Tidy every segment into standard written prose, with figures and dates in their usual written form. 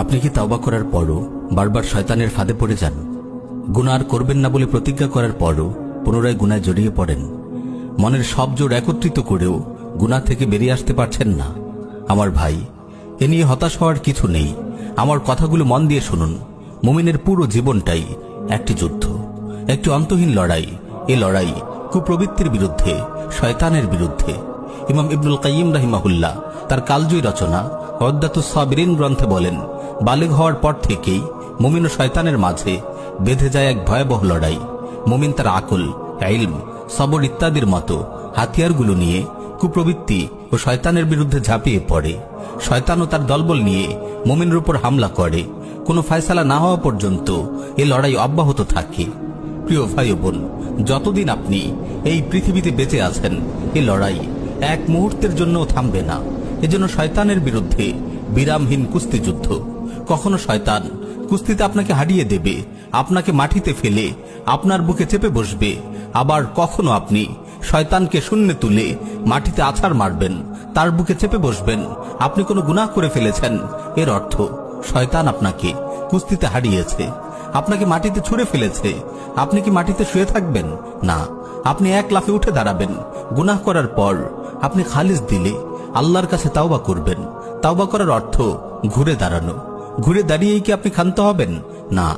আপনি কি তাওবা করার পরও বারবার শয়তানের ফাঁদে পড়ে যান? গুনাহ করবেন না বলে প্রতিজ্ঞা করার পরও পুনরায় গুনায় জড়িয়ে পড়েন? মনের সব জোর একত্রিত করেও গুনাহ থেকে বেরিয়ে আসতে পারছেন না? আমার ভাই, এ নিয়ে হতাশ হওয়ার কিছু নেই। আমার কথাগুলো মন দিয়ে শুনুন। মুমিনের পুরো জীবনটাই একটি যুদ্ধ, একটি অন্তহীন লড়াই। এ লড়াই কুপ্রবৃত্তির বিরুদ্ধে, শয়তানের বিরুদ্ধে। ইমাম ইবনুল কাইয়িম রাহিমাহুল্লাহ তার কালজয়ী রচনা উদ্দাতুস সাবিরিন গ্রন্থে বলেন, বালিগ হওয়ার পর থেকেই মুমিন ও শয়তানের মাঝে বেঁধে যায় এক ভয়াবহ লড়াই। মুমিন তার আকল, ইলম, সবর ইত্যাদির মতো হাতিয়ারগুলো নিয়ে কুপ্রবৃত্তি ও শয়তানের বিরুদ্ধে ঝাঁপিয়ে পড়ে। শয়তানও তার দলবল নিয়ে মুমিনের উপর হামলা করে। কোনো ফয়সালা না হওয়া পর্যন্ত এ লড়াই অব্যাহত থাকে। প্রিয় ভাই ও বোন, যতদিন আপনি এই পৃথিবীতে বেঁচে আছেন, এ লড়াই এক মুহূর্তের জন্যও থামবে না। এজন্য শয়তানের বিরুদ্ধে বিরামহীন কুস্তি যুদ্ধ। কখনো শয়তান কুস্তিতে আপনাকে হারিয়ে দেবে, আপনাকে মাটিতে ফেলে আপনার বুকে চেপে বসবে। আবার কখনো আপনি শয়তানকে শূন্যে তুলে মাটিতে আছাড় মারবেন, তার বুকে চেপে বসবেন। আপনি কোনো গুনাহ করে ফেলেছেন, এর অর্থ শয়তান আপনাকে কুস্তিতে হারিয়েছে, আপনাকে মাটিতে ছুঁড়ে ফেলেছে। আপনি কি মাটিতে শুয়ে থাকবেন? না, আপনি এক লাফে উঠে দাঁড়াবেন। গুনাহ করার পর আপনি খালিস দিলে আল্লাহর কাছে তাওবা করবেন। তাওবা করার অর্থ ঘুরে দাঁড়ানো। ঘুরে দাঁড়িয়েই কি আপনি ক্ষান্ত হবেন? না,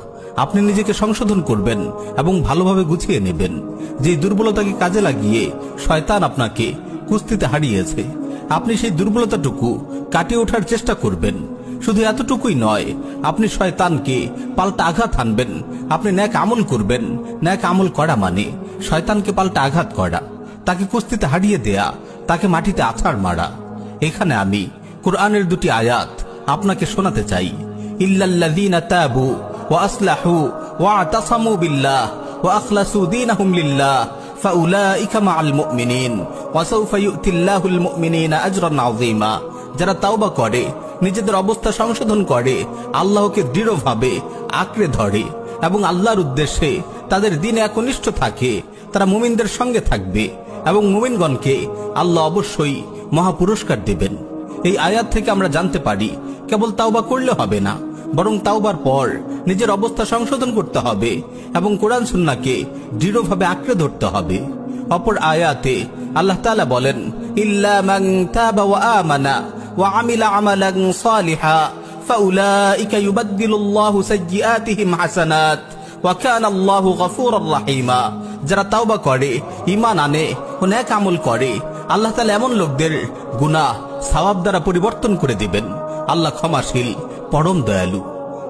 আপনি নিজেকে সংশোধন করবেন এবং ভালোভাবে গুছিয়ে নেবেন। যে দুর্বলতাকে কাজে লাগিয়ে শয়তান আপনাকে কুস্তিতে হারিয়েছে, আপনি সেই দুর্বলতাটুকু কাটিয়ে ওঠার চেষ্টা করবেন। শুধু এতটুকুই নয়, আপনি শয়তানকে পাল্টা আঘাত হানবেন। আপনি ন্যাক আমল করবেন। ন্যাক আমল করা মানে শয়তানকে পাল্টা আঘাত করা, তাকে কুস্তিতে হারিয়ে দেয়া, তাকে মাটিতে আছাড় মারা। এখানে আমি কোরআনের দুটি আয়াত আপনাকে শোনাতে চাই। ইল্লাল্লাযীনা তাবু ওয়া আসলাহু ওয়া আতাসামু বিল্লাহ ওয়া আখলাসু দীনাহুম লিল্লাহ ফাউলাইকা মাআল মুমিনিন ওয়া সাওফা ইউতিল্লাহুল মুমিনিনা আজরান আযীমা। যারা তাওবা করে, নিজেদের অবস্থা সংশোধন করে, আল্লাহকে দৃঢ়ভাবে আঁকড়ে ধরে এবং আল্লাহর উদ্দেশ্যে তাদের দিনে একনিষ্ঠ থাকে, তারা মুমিনদের সঙ্গে থাকবে এবং মুমিনগণকে আল্লাহ অবশ্যই মহা পুরস্কার দেবেন। এই আয়াত থেকে আমরা জানতে পারি, কেবল তাওবা করলে হবে না, বরং তাওবার পর নিজের অবস্থা সংশোধন করতে হবে এবং কোরআন সুন্নাহকে দৃঢ়ভাবে আঁকড়ে ধরতে হবে। অপর আয়াতে আল্লাহ তাআলা বলেন, ইল্লা মান তাবা ওয়া আমানা ওয়া আমিলা আমালান সালিহা ফাউলাইকা ইউবাদদিলুল্লাহু সাইয়্যাতিহিম হাসানাত ওয়া কানা আল্লাহু গফুরুর রাহিমা। যারা তাওবা করে, ঈমান আনে ও নেক আমল করে, আল্লাহ তাআলা এমন লোকদের গুনাহ সওয়াব দ্বারা পরিবর্তন করে দিবেন। আল্লাহ ক্ষমাশীল, পরম দয়ালু।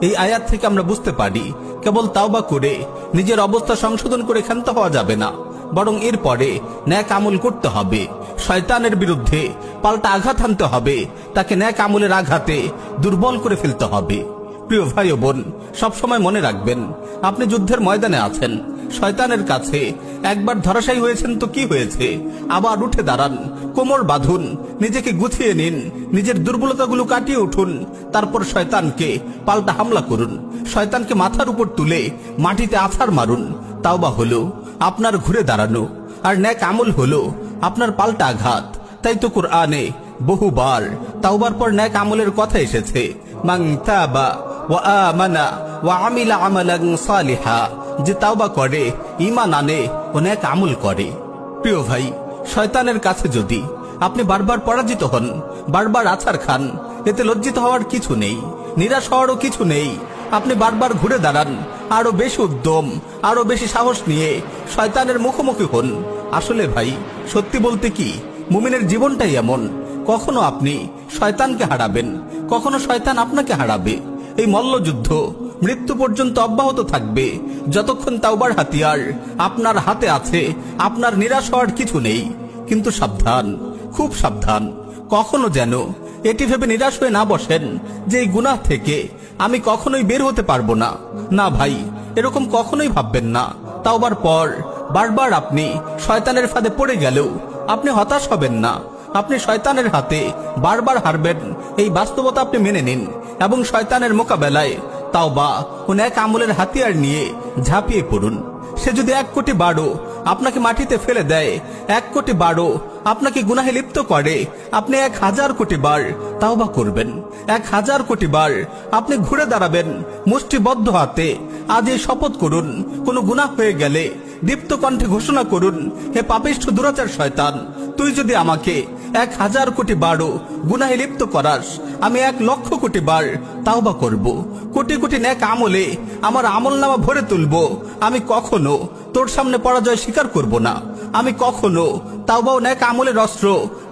এই আয়াত থেকে আমরা বুঝতে পারি, কেবল তাওবা করে নিজের অবস্থা সংশোধন করে ক্ষান্ত হওয়া যাবে না, বরং এরপরে নেক আমল করতে হবে। শয়তানের বিরুদ্ধে পাল্টা আঘাত হানতে হবে, তাকে নেক আমলের আঘাতে দুর্বল করে ফেলতে হবে। প্রিয় ভাই ও বোন, সবসময় মনে রাখবেন, আপনি যুদ্ধের ময়দানে আছেন। শয়তানের কাছে একবার ধরাশায়ী হয়েছেন তো কি হয়েছে, আবার উঠে দাঁড়ান, কোমর বাঁধুন, নিজেকে গুছিয়ে নিন, নিজের দুর্বলতাগুলো কাটিয়ে উঠুন। তারপর শয়তানকে পাল্টা হামলা করুন, শয়তানকে মাথার উপর তুলে মাটিতে আছাড় মারুন। তাওবা হলো আপনার ঘুরে দাঁড়ানো, আর নেক আমল হলো আপনার পাল্টা আঘাত। তাই তো কোরআনে বহুবার তাওবার পর নেক আমলের কথা এসেছে। মান তাবা ওয়া আমানা ওয়া আমিলা আমালান সালিহা। যে তাওবা করে, ঈমান আনে ও নেক আমল করে। প্রিয় ভাই, শয়তানের কাছে যদি আপনি বারবার পরাজিত হন, বারবার আছাড় খান, এতে লজ্জিত হওয়ার কিছু নেই, নিরাশ হওয়ারও কিছু নেই। আপনি বারবার ঘুরে দাঁড়ান, আরো বেশি উদ্যম, আরো বেশি সাহস নিয়ে শয়তানের মুখোমুখি হন। আসলে ভাই, সত্যি বলতে কি, মুমিনের জীবনটাই এমন। কখনো আপনি শয়তানকে হারাবেন, কখনো শয়তান আপনাকে হারাবে। এই মল্লযুদ্ধ মৃত্যু পর্যন্ত অব্যাহত থাকবে। যতক্ষণ তাওবার হাতিয়ার আপনার হাতে আছে, আপনার নিরাশ হওয়ার কিছু নেই। কিন্তু সাবধান, খুব সাবধান, কখনো যেন এটি ভেবে নিরাশ হয়ে না বসেন যে এই গুনাহ থেকে আমি কখনোই বের হতে পারবো না। না ভাই, এরকম কখনোই ভাববেন না। তাওবার পর বারবার আপনি শয়তানের ফাঁদে পড়ে গেলেও আপনি হতাশ হবেন না। আপনি শয়তানের হাতে বারবার হারবেন, এই বাস্তবতা আপনি মেনে নিন এবং শয়তানের মোকাবেলায় তাওবা ও নেক আমলের হাতিয়ার নিয়ে ঝাঁপিয়ে পড়ুন। সে যদি 1 কোটি বারও আপনাকে মাটিতে ফেলে দেয়, 1 কোটি বারও আপনাকে গুনাহে লিপ্ত করে, আপনি 1000 কোটি বার তাওবা করবেন। 1000 কোটি বার আপনি ঘুরে দাঁড়াবেন মুষ্টিবদ্ধ হাতে। আজ এই শপথ করুন, কোনো গুনাহ হয়ে গেলে দীপ্ত কণ্ঠে ঘোষণা করুন, হে পাপিষ্ঠ দুরাচার শয়তান, তুই যদি আমাকে 1000 কোটি বারও গুনাহে লিপ্ত করাস, আমি 1,00,000 কোটি বার তাওবা করব। কোটি কোটি নেক আমলে আমার আমলনামা ভরে তুলব। আমি কখনো তোর সামনে পরাজয় স্বীকার করব না। আমি কখনো তাওবা ও নেক আমলের অস্ত্র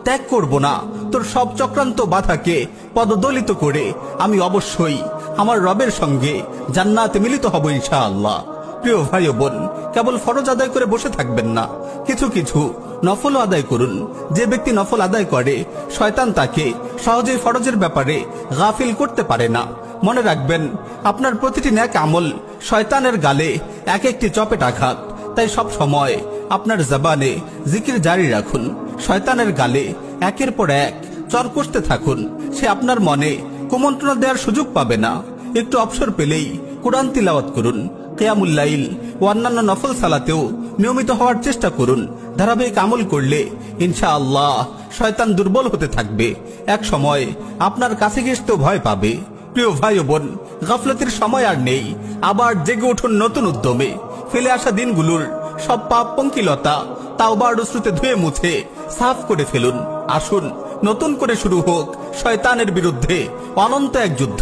ত্যাগ করব না। তোর সব চক্রান্ত বাধাকে পদদলিত করে আমি অবশ্যই আমার রবের সঙ্গে জান্নাতে মিলিত হব ইনশাআল্লাহ। প্রিয় ভাই ও বোন, কেবল ফরজ আদায় করে বসে থাকবেন না, কিছু কিছু নফলও আদায় করুন। যে ব্যক্তি নফল আদায় করে, শয়তান তাকে সহজেই ফরজের ব্যাপারে গাফিল করতে পারে না। মনে রাখবেন, আপনার প্রতিটি নেক আমল শয়তানের গালে এক একটি চপেট আঘাত। তাই সব সময় আপনার জবানে জিকির জারি রাখুন। শয়তানের গালে একের পর এক চর কষতে থাকুন। সে আপনার মনে কুমন্ত্রণা দেওয়ার সুযোগ পাবে না। একটু অবসর পেলেই কুরআন তিলাওয়াত করুন। কিয়ামুল লাইল ও অন্যান্য নফল সালাতেও নিয়মিত হওয়ার চেষ্টা করুন। ধারাবাহিক আমল করলে ইনশাআল্লাহ শয়তান দুর্বল হতে থাকবে। এক সময় আপনার কাছে ঘেঁষতেও ভয় পাবে। প্রিয় ভাই ও বোন, গাফলতির সময় আর নেই। আবার জেগে উঠুন নতুন উদ্যমে। ফেলে আসা দিনগুলোর সব পাপ পঙ্কিলতা তাওবার অশ্রুতে ধুয়ে মুছে সাফ করে ফেলুন। আসুন নতুন করে শুরু হোক শয়তানের বিরুদ্ধে অনন্ত এক যুদ্ধ।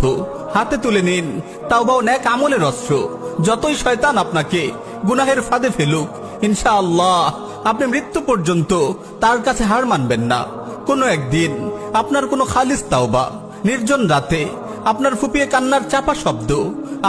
হাতে তুলে নিন তাওবা ও নেক আমলের অস্ত্র। যতই শয়তান আপনাকে গুনাহের ফাঁদে ফেলুক, ইনশাআল্লাহ আপনি মৃত্যু পর্যন্ত তার কাছে হার মানবেন না। কোনো একদিন আপনার কোনো খালিস তাওবা, নির্জন রাতে আপনার ফুপিয়ে কান্নার চাপা শব্দ,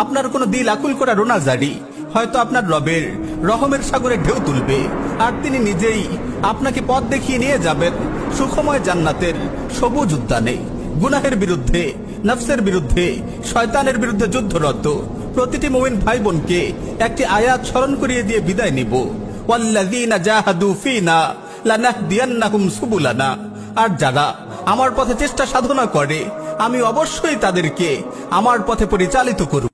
আপনার কোনো দিল আকুল করা রোনাজারি হয়তো আপনার রবের রহমের সাগরে ঢেউ তুলবে। আর তিনি নিজেই আপনাকে পথ দেখিয়ে নিয়ে যাবেন সুখময় জান্নাতের সবুজ উদ্যানে। গুনাহের বিরুদ্ধে, নফসের বিরুদ্ধে, শয়তানের বিরুদ্ধে যুদ্ধরত প্রতিটি মুমিন ভাই বোনকে একটি আয়াত স্মরণ করিয়ে দিয়ে বিদায় নিব। ওয়াল্লাযীনা জাহাদু ফীনা লানাহদিয়ান্নাহুম সুবুলানা। আর যারা আমার পথে চেষ্টা সাধনা করে, আমি অবশ্যই তাদেরকে আমার পথে পরিচালিত করব।